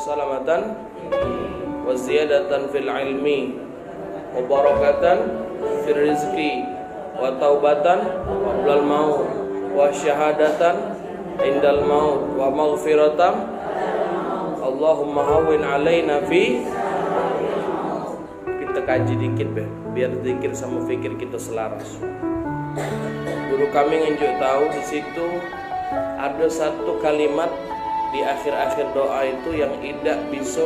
salamatan wa ziyadatan fil ilmi wa barakatan fil rizqi wa taubatan qablal maut wa syahadatan indal maut wa maghfiratan Allahumma hawwin alaina fi. Kita kaji dikit biar zikir sama fikir kita selaras. Guru kami ngunjuk tahu di situ ada satu kalimat di akhir-akhir doa itu yang tidak bisa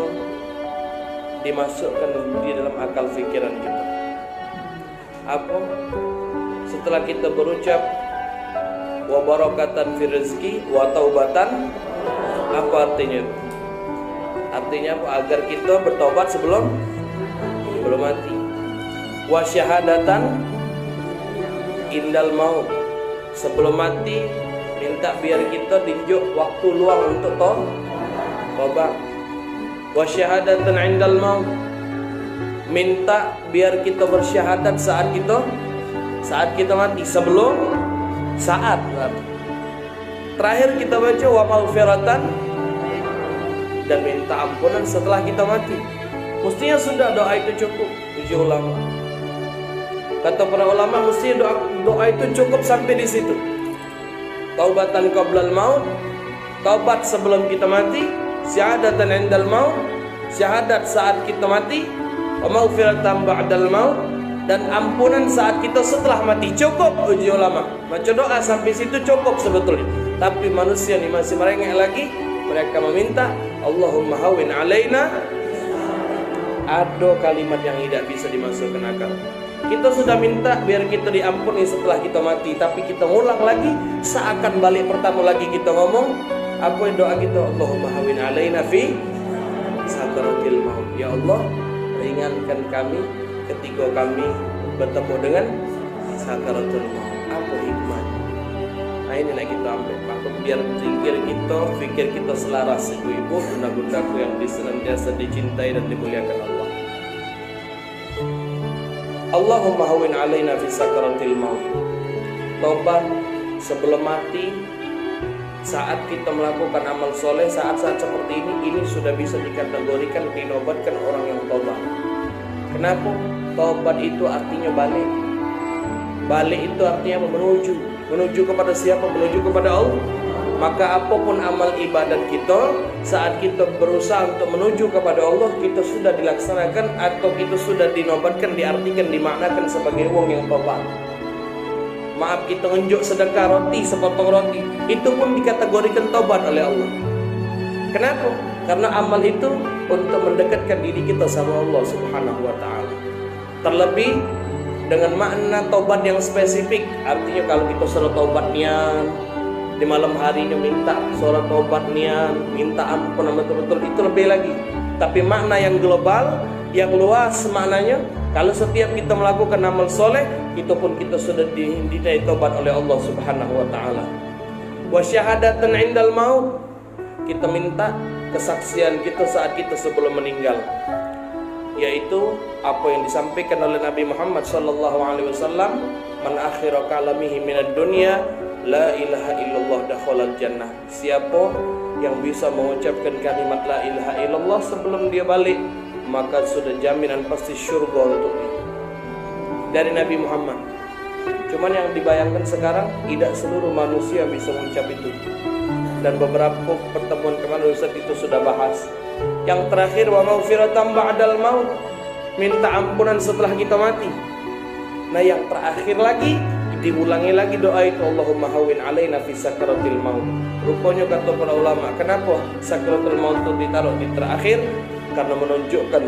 dimasukkan di dalam akal fikiran kita. Apa? Setelah kita berucap wa barakatan fi rizqi wa taubatan, apa artinya? Artinya apa? Agar kita bertobat sebelum mati. Wa syahadatan indal maut, sebelum mati minta biar kita diunjuk waktu luang untuk tobat. Wa syahadatan indal maut, minta biar kita bersyahadat saat kita mati, sebelum saat. Terakhir kita baca wa maghfiratan, dan minta ampunan setelah kita mati. Mestinya sudah doa itu cukup. Uji ulama, kata para ulama, mestinya doa itu cukup sampai di situ. Taubatan qablal maut, taubat sebelum kita mati, syahadatan indal maut, syahadat saat kita mati, wa maghfiratan ba'dal maut, dan ampunan saat kita setelah mati. Cukup uji ulama. Baca doa sampai situ cukup sebetulnya. Tapi manusia ini masih merengek lagi. Mereka meminta Allahumma hawwin alaina. Ada kalimat yang tidak bisa dimasukkan akal. Kita sudah minta biar kita diampuni setelah kita mati, tapi kita ngulang lagi seakan balik pertama lagi kita ngomong apa yang doa kita, Allahumma hawwin alaina fi sakaratil maut. Ya Allah, ringankan kami ketika kami bertemu dengan sakaratul maut. Apa hikmahnya? Nah, ini lagi kita ambil apa biar zikir kita, fikir kita selaras. Ibu-ibu, bunda-bundaku yang senantiasa dicintai dan dimuliakan Allah. Allahumma hawwin alaina fi sakaratil maut. Tobat sebelum mati, saat kita melakukan amal soleh, saat-saat seperti ini sudah bisa dikategorikan, dinobatkan orang yang tobat. Kenapa? Tobat itu artinya balik. Balik itu artinya menuju. Menuju kepada siapa? Menuju kepada Allah. Maka apapun amal ibadat kita, saat kita berusaha untuk menuju kepada Allah, kita sudah dilaksanakan atau kita sudah dinobatkan, diartikan, dimaknakan sebagai wong yang tobat. Maaf, kita nunjuk sedekah roti, sepotong roti, itu pun dikategorikan tobat oleh Allah. Kenapa? Karena amal itu untuk mendekatkan diri kita sama Allah Subhanahu wa ta'ala. Terlebih dengan makna tobat yang spesifik. Artinya kalau kita suruh tobat nian di malam harinya, minta surat tobat nian, minta ampun betul-betul, itu lebih lagi. Tapi makna yang global, yang luas maknanya, kalau setiap kita melakukan amal soleh, itu pun kita sudah dinilai tobat oleh Allah Subhanahu wa ta'ala. Wa syahadatan indal maut, kita minta kesaksian kita saat kita sebelum meninggal, yaitu apa yang disampaikan oleh Nabi Muhammad sallallahu alaihi wasallam, man akhira kalamihi minad dunya la ilaha illallah dakhalal jannah. Siapa yang bisa mengucapkan kalimat la ilaha illallah sebelum dia balik, maka sudah jaminan pasti syurga untuk dia. Dari Nabi Muhammad. Cuman yang dibayangkan sekarang, tidak seluruh manusia bisa mengucap itu. Dan beberapa pertemuan kemarin Ustaz itu sudah bahas. Yang terakhir, wa maghfiratan ba'dal maut, minta ampunan setelah kita mati. Nah, yang terakhir lagi diulangi lagi doa itu, Allahumma hawwin alaina fi sakaratil maut. Rupanya kata para ulama, kenapa sakaratul maut itu ditaruh di terakhir? Karena menunjukkan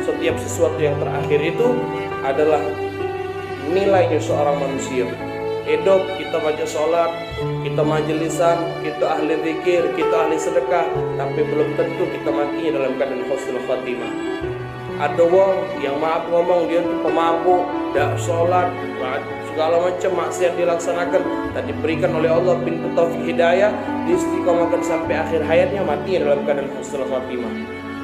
setiap sesuatu yang terakhir itu adalah nilainya seorang manusia. Hidup kita baca sholat, kita majelisan, kita ahli zikir, kita ahli sedekah, tapi belum tentu kita matinya dalam keadaan husnul khatimah. Ada wong yang maaf ngomong dia itu pemabuk, tidak sholat, segala macam maksiat dilaksanakan, dan diberikan oleh Allah pintu taufik hidayah, diistiqomahkan sampai akhir hayatnya, matinya dalam keadaan husnul khatimah.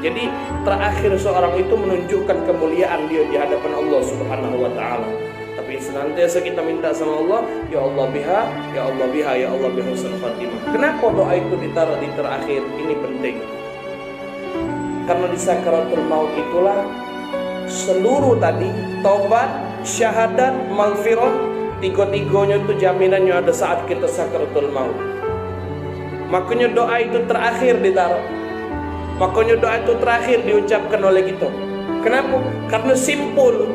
Jadi terakhir seorang itu menunjukkan kemuliaan dia di hadapan Allah Subhanahu wa ta'ala. Tapi senantiasa kita minta sama Allah, ya Allah biha, ya Allah biha, ya Allah biha husnul khatimah. Kenapa doa itu ditaruh di terakhir? Ini penting. Karena di sakaratul maut itulah seluruh tadi taubat, syahadat, maghfirah, tiga-tiganya itu jaminannya ada saat kita sakaratul maut. Makanya doa itu terakhir ditaruh. Makanya doa itu terakhir diucapkan oleh kita. Kenapa? Karena simpul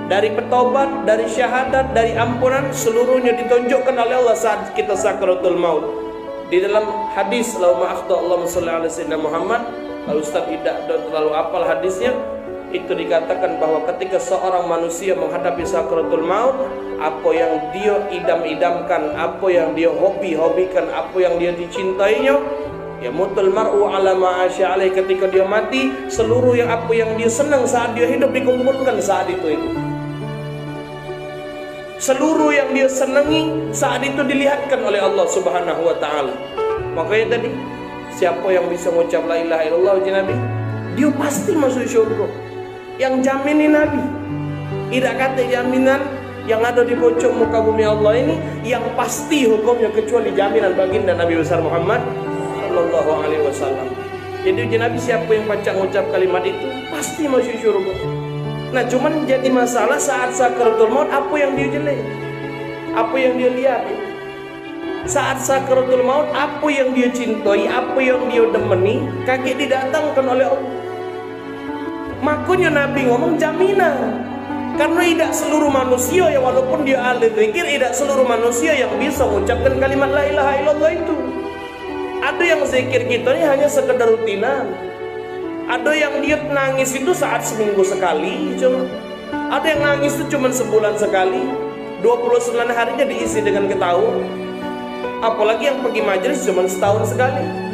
dari bertobat, dari syahadat, dari ampunan, seluruhnya ditunjukkan oleh Allah saat kita sakaratul maut. Di dalam hadis Allahumma akhta Allahumma sholli ala sayyidina Muhammad, kalau Ustaz tidak terlalu hafal hadisnya, itu dikatakan bahwa ketika seorang manusia menghadapi sakaratul maut, apa yang dia idam-idamkan, apa yang dia hobi-hobikan, apa yang dia dicintainya, ya mutul mar'u ala ma'asya alaih, ketika dia mati, seluruh yang apa yang dia senang saat dia hidup dikumpulkan saat itu. Seluruh yang dia senangi saat itu dilihatkan oleh Allah Subhanahu wa taala. Makanya tadi, siapa yang bisa mengucap la ilaha illallah Nabi, dia pasti masuk surga. Yang jaminin Nabi. Tidak kata jaminan yang ada di pojok muka bumi Allah ini yang pasti hukumnya kecuali jaminan baginda Nabi besar Muhammad sallallahu alaihi wasallam. Jadi Nabi siapa yang baca mengucap kalimat itu pasti masuk surga. Nah, cuman jadi masalah saat sakaratul maut apa yang dia jelek, apa yang dia lihat. Saat sakaratul maut apa yang dia cintai, apa yang dia demeni, kaki didatangkan oleh Allah. Makanya Nabi ngomong jaminan. Karena tidak seluruh manusia ya, walaupun dia ahli zikir, tidak seluruh manusia yang bisa mengucapkan kalimat la ilaha illallah itu. Ada yang zikir kita ini hanya sekedar rutinan. Ada yang dia nangis itu saat seminggu sekali cuma. Ada yang nangis itu cuma sebulan sekali. 29 harinya diisi dengan ketawa. Apalagi yang pergi majelis cuma setahun sekali.